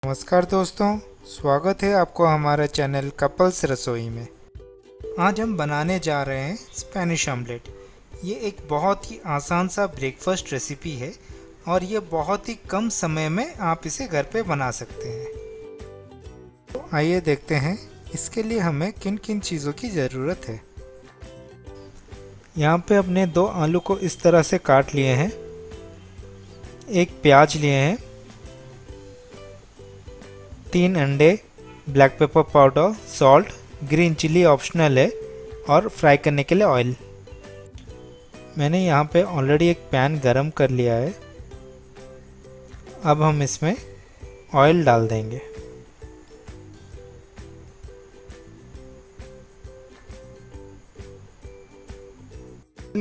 नमस्कार दोस्तों, स्वागत है आपको हमारे चैनल कपल्स रसोई में। आज हम बनाने जा रहे हैं स्पेनिश ऑमलेट। ये एक बहुत ही आसान सा ब्रेकफास्ट रेसिपी है और ये बहुत ही कम समय में आप इसे घर पे बना सकते हैं। तो आइए देखते हैं इसके लिए हमें किन किन चीज़ों की ज़रूरत है। यहाँ पे अपने 2 आलू को इस तरह से काट लिए हैं, एक प्याज लिए हैं, 3 अंडे, black pepper powder, salt, green chilli optional है और फ्राई करने के लिए ऑयल। मैंने यहाँ पे ऑलरेडी एक पैन गरम कर लिया है। अब हम इसमें ऑयल डाल देंगे।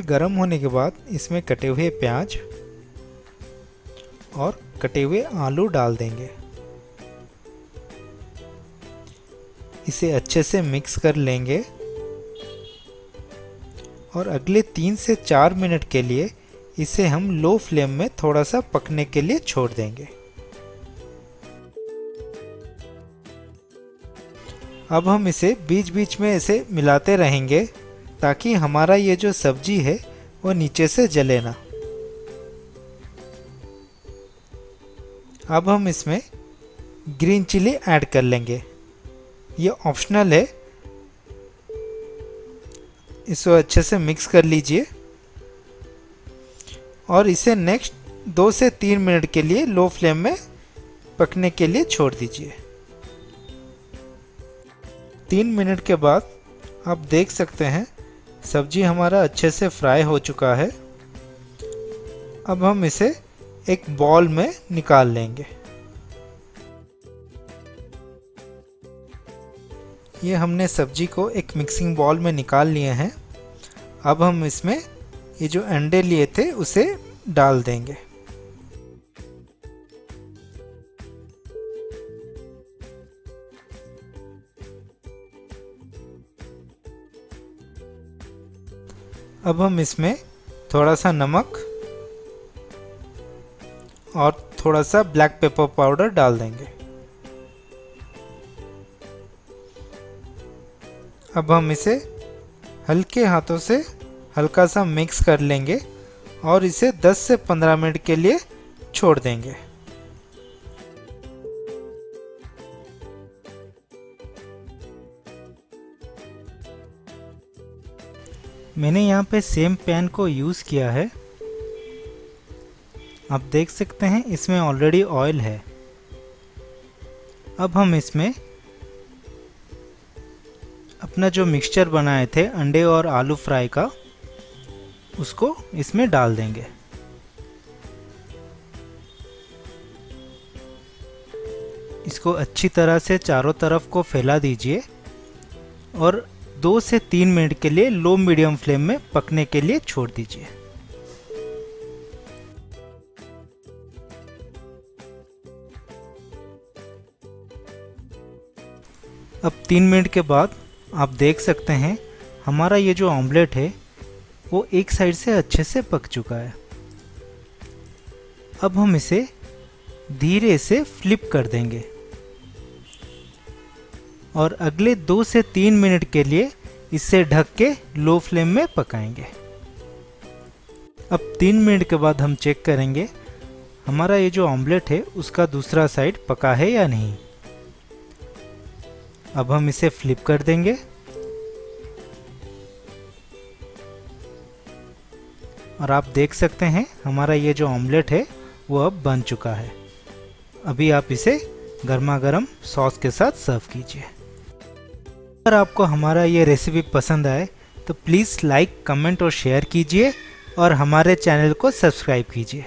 गरम होने के बाद इसमें कटे हुए प्याज और कटे हुए आलू डाल देंगे। इसे अच्छे से मिक्स कर लेंगे और अगले 3 से 4 मिनट के लिए इसे हम लो फ्लेम में थोड़ा सा पकने के लिए छोड़ देंगे। अब हम इसे बीच बीच में ऐसे मिलाते रहेंगे ताकि हमारा ये जो सब्जी है वो नीचे से जले ना। अब हम इसमें ग्रीन चिली ऐड कर लेंगे। ये ऑप्शनल है, इसको अच्छे से मिक्स कर लीजिए और इसे नेक्स्ट 2 से 3 मिनट के लिए लो फ्लेम में पकने के लिए छोड़ दीजिए। 3 मिनट के बाद आप देख सकते हैं सब्जी हमारा अच्छे से फ्राई हो चुका है। अब हम इसे एक बॉल में निकाल लेंगे। ये हमने सब्जी को एक मिक्सिंग बॉल में निकाल लिए हैं। अब हम इसमें ये जो अंडे लिए थे उसे डाल देंगे। अब हम इसमें थोड़ा सा नमक और थोड़ा सा ब्लैक पेपर पाउडर डाल देंगे। अब हम इसे हल्के हाथों से हल्का सा मिक्स कर लेंगे और इसे 10 से 15 मिनट के लिए छोड़ देंगे। मैंने यहाँ पे सेम पैन को यूज़ किया है। आप देख सकते हैं इसमें ऑलरेडी ऑयल है। अब हम इसमें अपना जो मिक्सचर बनाए थे अंडे और आलू फ्राई का, उसको इसमें डाल देंगे। इसको अच्छी तरह से चारों तरफ को फैला दीजिए और 2 से 3 मिनट के लिए लो मीडियम फ्लेम में पकने के लिए छोड़ दीजिए। अब 3 मिनट के बाद आप देख सकते हैं हमारा ये जो ऑमलेट है वो एक साइड से अच्छे से पक चुका है। अब हम इसे धीरे से फ्लिप कर देंगे और अगले 2 से 3 मिनट के लिए इसे ढक के लो फ्लेम में पकाएंगे। अब 3 मिनट के बाद हम चेक करेंगे हमारा ये जो ऑमलेट है उसका दूसरा साइड पका है या नहीं। अब हम इसे फ्लिप कर देंगे और आप देख सकते हैं हमारा ये जो ऑमलेट है वो अब बन चुका है। अभी आप इसे गर्मा गर्म सॉस के साथ सर्व कीजिए। अगर आपको हमारा ये रेसिपी पसंद आए तो प्लीज़ लाइक, कमेंट और शेयर कीजिए और हमारे चैनल को सब्सक्राइब कीजिए।